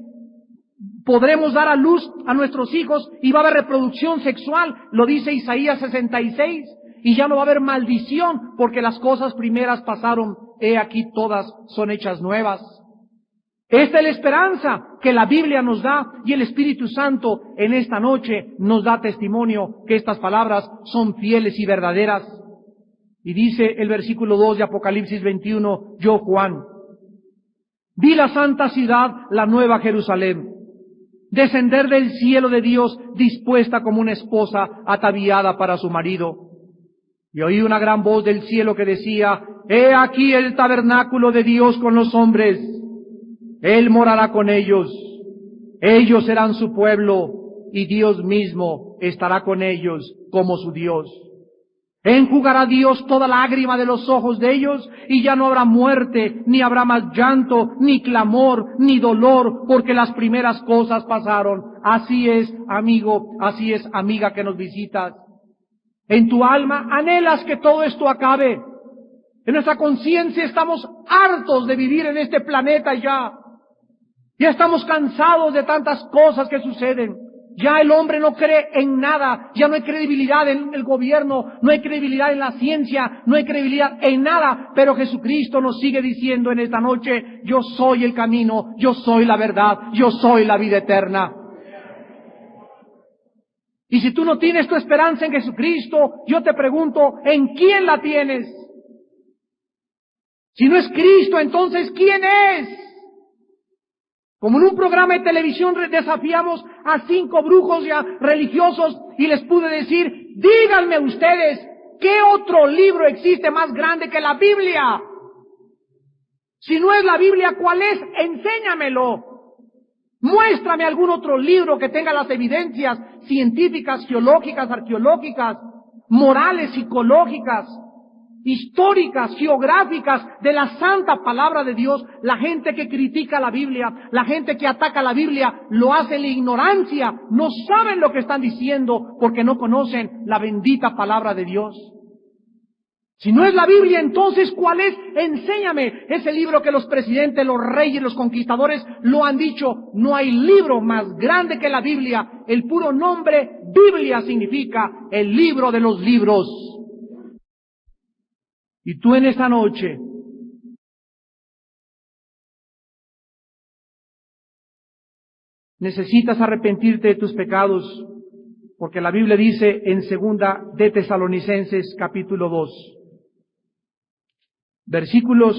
podremos dar a luz a nuestros hijos y va a haber reproducción sexual, lo dice Isaías 66, y ya no va a haber maldición, porque las cosas primeras pasaron, he aquí todas son hechas nuevas. Esta es la esperanza que la Biblia nos da y el Espíritu Santo en esta noche nos da testimonio que estas palabras son fieles y verdaderas. Y dice el versículo 2 de Apocalipsis 21, yo Juan, vi la santa ciudad, la nueva Jerusalén, descender del cielo de Dios, dispuesta como una esposa ataviada para su marido. Y oí una gran voz del cielo que decía, he aquí el tabernáculo de Dios con los hombres. Él morará con ellos. Ellos serán su pueblo y Dios mismo estará con ellos como su Dios. Enjugará Dios toda lágrima de los ojos de ellos y ya no habrá muerte, ni habrá más llanto, ni clamor, ni dolor, porque las primeras cosas pasaron. Así es, amigo, así es, amiga que nos visitas. En tu alma anhelas que todo esto acabe. En nuestra conciencia estamos hartos de vivir en este planeta ya. Ya estamos cansados de tantas cosas que suceden. Ya el hombre no cree en nada, ya no hay credibilidad en el gobierno, no hay credibilidad en la ciencia, no hay credibilidad en nada, pero Jesucristo nos sigue diciendo en esta noche, yo soy el camino, yo soy la verdad, yo soy la vida eterna. Y si tú no tienes tu esperanza en Jesucristo, yo te pregunto, ¿en quién la tienes? Si no es Cristo, entonces ¿quién es? Como en un programa de televisión desafiamos a 5 brujos ya religiosos y les pude decir, díganme ustedes, ¿qué otro libro existe más grande que la Biblia? Si no es la Biblia, ¿cuál es? Enséñamelo. Muéstrame algún otro libro que tenga las evidencias científicas, geológicas, arqueológicas, morales, psicológicas, históricas, geográficas de la santa palabra de Dios. La gente que critica la Biblia, la gente que ataca la Biblia, lo hace en la ignorancia, no saben lo que están diciendo porque no conocen la bendita palabra de Dios. Si no es la Biblia, entonces ¿cuál es? Enséñame. Ese libro que los presidentes, los reyes, los conquistadores lo han dicho, no hay libro más grande que la Biblia. El puro nombre Biblia significa el libro de los libros. Y tú en esta noche necesitas arrepentirte de tus pecados, porque la Biblia dice en 2 de Tesalonicenses capítulo 2, versículos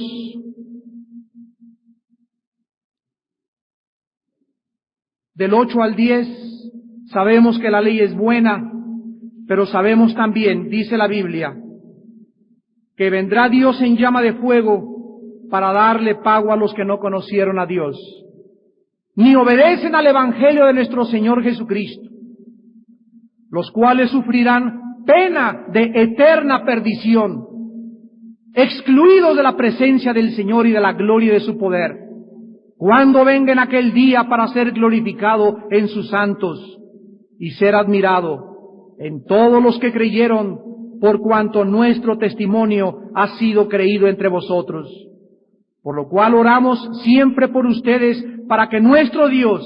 del 8 al 10, sabemos que la ley es buena, pero sabemos también, dice la Biblia, que vendrá Dios en llama de fuego para darle pago a los que no conocieron a Dios, ni obedecen al Evangelio de nuestro Señor Jesucristo, los cuales sufrirán pena de eterna perdición, excluidos de la presencia del Señor y de la gloria de su poder, cuando venga en aquel día para ser glorificado en sus santos y ser admirado en todos los que creyeron, por cuanto nuestro testimonio ha sido creído entre vosotros. Por lo cual oramos siempre por ustedes, para que nuestro Dios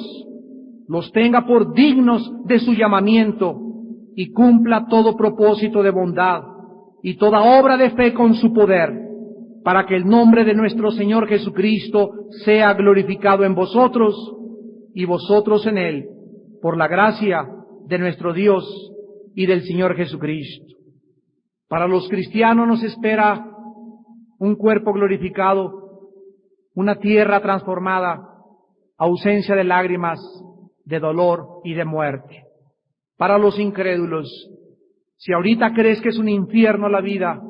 los tenga por dignos de su llamamiento y cumpla todo propósito de bondad y toda obra de fe con su poder, para que el nombre de nuestro Señor Jesucristo sea glorificado en vosotros y vosotros en Él, por la gracia de nuestro Dios y del Señor Jesucristo. Para los cristianos nos espera un cuerpo glorificado, una tierra transformada, ausencia de lágrimas, de dolor y de muerte. Para los incrédulos, si ahorita crees que es un infierno la vida,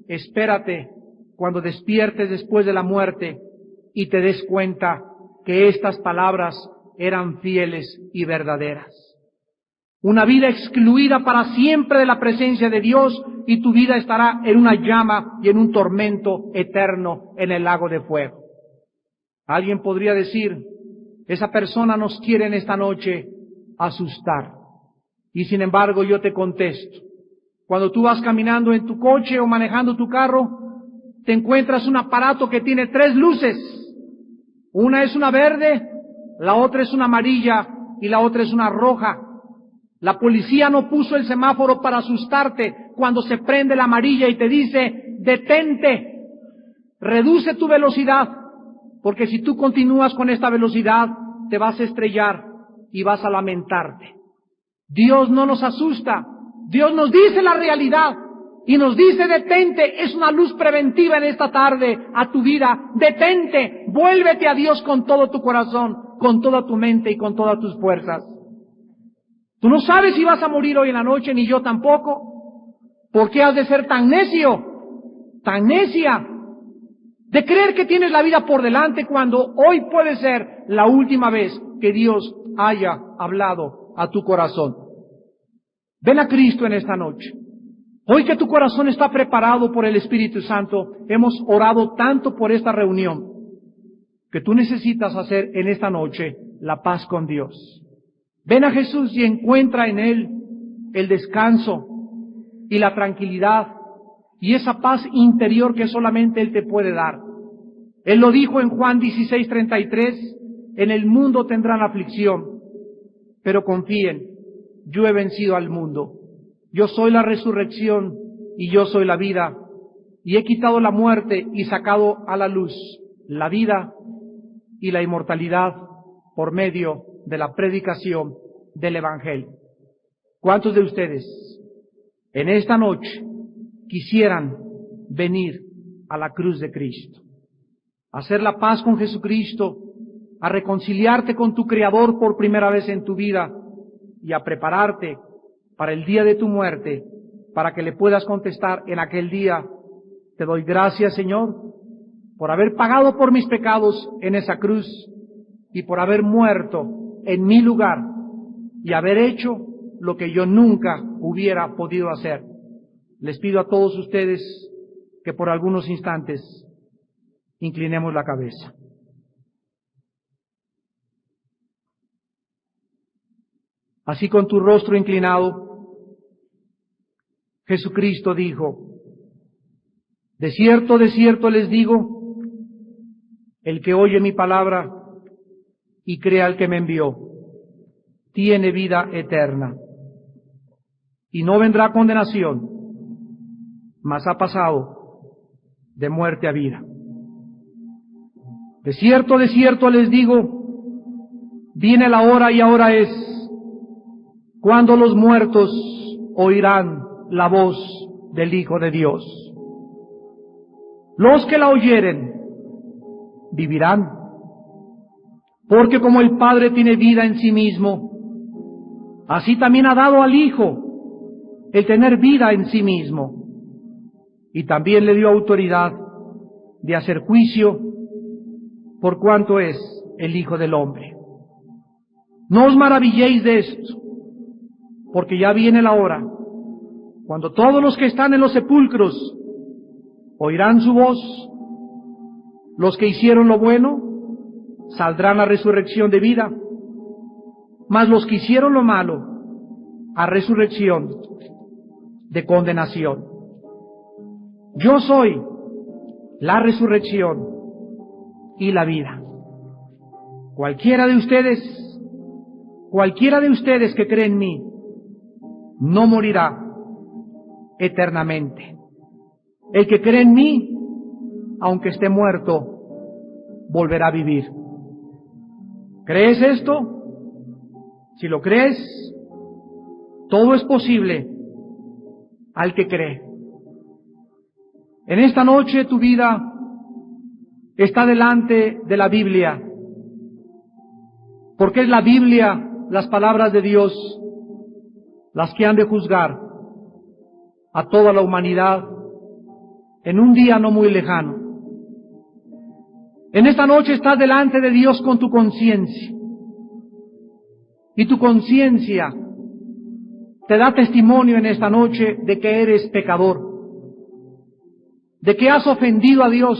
espérate cuando despiertes después de la muerte y te des cuenta que estas palabras eran fieles y verdaderas. Una vida excluida para siempre de la presencia de Dios, y tu vida estará en una llama y en un tormento eterno en el lago de fuego. Alguien podría decir, esa persona nos quiere en esta noche asustar. Y sin embargo yo te contesto, cuando tú vas caminando en tu coche o manejando tu carro, te encuentras un aparato que tiene 3 luces. Una es una verde, la otra es una amarilla y la otra es una roja. La policía no puso el semáforo para asustarte cuando se prende la amarilla y te dice, detente, reduce tu velocidad, porque si tú continúas con esta velocidad, te vas a estrellar y vas a lamentarte. Dios no nos asusta, Dios nos dice la realidad. y nos dice: detente. Es una luz preventiva en esta tarde a tu vida. Detente, vuélvete a Dios con todo tu corazón, con toda tu mente y con todas tus fuerzas. Tú no sabes si vas a morir hoy en la noche, ni yo tampoco. ¿Por qué has de ser tan necio, tan necia, de creer que tienes la vida por delante cuando hoy puede ser la última vez que Dios haya hablado a tu corazón? Ven a Cristo en esta noche. Hoy que tu corazón está preparado por el Espíritu Santo, hemos orado tanto por esta reunión, que tú necesitas hacer en esta noche la paz con Dios. Ven a Jesús y encuentra en Él el descanso y la tranquilidad y esa paz interior que solamente Él te puede dar. Él lo dijo en Juan 16:33, en el mundo tendrán aflicción, pero confíen, yo he vencido al mundo. Yo soy la resurrección y yo soy la vida, y he quitado la muerte y sacado a la luz la vida y la inmortalidad por medio de la predicación del Evangelio. ¿Cuántos de ustedes en esta noche quisieran venir a la cruz de Cristo, a hacer la paz con Jesucristo, a reconciliarte con tu Creador por primera vez en tu vida y a prepararte para el día de tu muerte, para que le puedas contestar en aquel día: te doy gracias, Señor, por haber pagado por mis pecados en esa cruz y por haber muerto en mi lugar y haber hecho lo que yo nunca hubiera podido hacer? Les pido a todos ustedes que por algunos instantes inclinemos la cabeza. Así, con tu rostro inclinado, Jesucristo dijo: de cierto les digo, el que oye mi palabra y crea al que me envió, tiene vida eterna, y no vendrá a condenación, mas ha pasado de muerte a vida. De cierto les digo, viene la hora y ahora es, cuando los muertos oirán la voz del Hijo de Dios. Los que la oyeren vivirán, porque como el Padre tiene vida en sí mismo, así también ha dado al Hijo el tener vida en sí mismo, y también le dio autoridad de hacer juicio por cuanto es el Hijo del Hombre. No os maravilléis de esto, porque ya viene la hora cuando todos los que están en los sepulcros oirán su voz. Los que hicieron lo bueno saldrán a resurrección de vida, mas los que hicieron lo malo a resurrección de condenación. Yo soy la resurrección y la vida. Cualquiera de ustedes que cree en mí, no morirá eternamente. El que cree en mí, aunque esté muerto, volverá a vivir. ¿Crees esto? Si lo crees, todo es posible al que cree. En esta noche tu vida está delante de la Biblia, porque es la Biblia, las palabras de Dios, las que han de juzgar a toda la humanidad en un día no muy lejano. En esta noche estás delante de Dios con tu conciencia, y tu conciencia te da testimonio en esta noche de que eres pecador, de que has ofendido a Dios,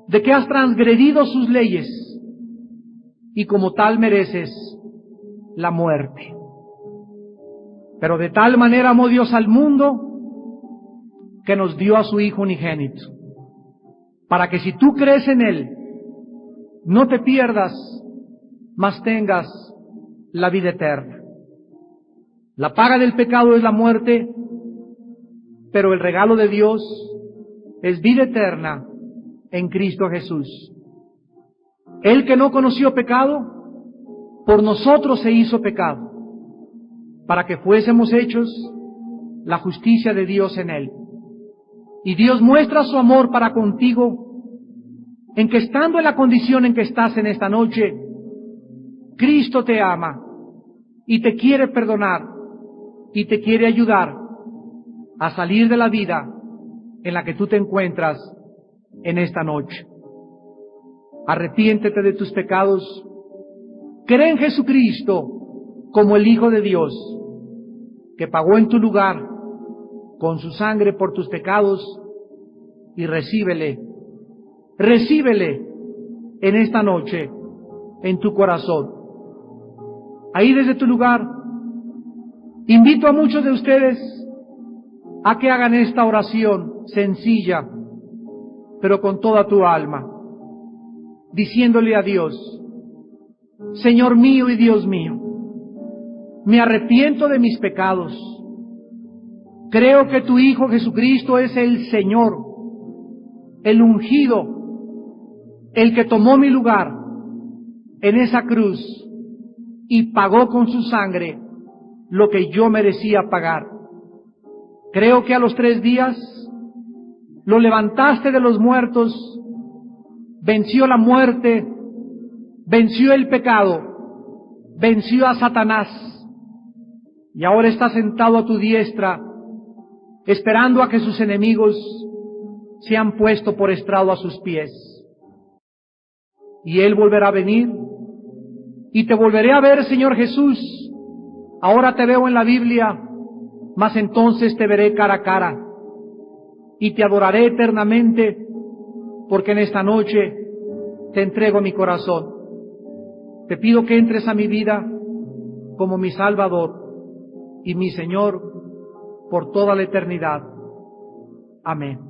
de que has transgredido sus leyes, y como tal mereces la muerte. Pero de tal manera amó Dios al mundo que nos dio a su Hijo unigénito, para que si tú crees en Él, no te pierdas, mas tengas la vida eterna. La paga del pecado es la muerte, pero el regalo de Dios es vida eterna en Cristo Jesús. Él que no conoció pecado, por nosotros se hizo pecado, para que fuésemos hechos la justicia de Dios en él. Y Dios muestra su amor para contigo en que estando en la condición en que estás en esta noche, Cristo te ama y te quiere perdonar y te quiere ayudar a salir de la vida en la que tú te encuentras en esta noche. Arrepiéntete de tus pecados, cree en Jesucristo como el Hijo de Dios, que pagó en tu lugar con su sangre por tus pecados, y recíbele en esta noche en tu corazón. Ahí desde tu lugar, invito a muchos de ustedes a que hagan esta oración sencilla, pero con toda tu alma, diciéndole a Dios: Señor mío y Dios mío, me arrepiento de mis pecados. Creo que tu Hijo Jesucristo es el Señor, el ungido, el que tomó mi lugar en esa cruz y pagó con su sangre lo que yo merecía pagar. Creo que a los 3 días lo levantaste de los muertos, venció la muerte, venció el pecado, venció a Satanás, y ahora está sentado a tu diestra, esperando a que sus enemigos sean puestos por estrado a sus pies. Y Él volverá a venir, y te volveré a ver, Señor Jesús. Ahora te veo en la Biblia, mas entonces te veré cara a cara, y te adoraré eternamente, porque en esta noche te entrego mi corazón. Te pido que entres a mi vida como mi Salvador y mi Señor por toda la eternidad. Amén.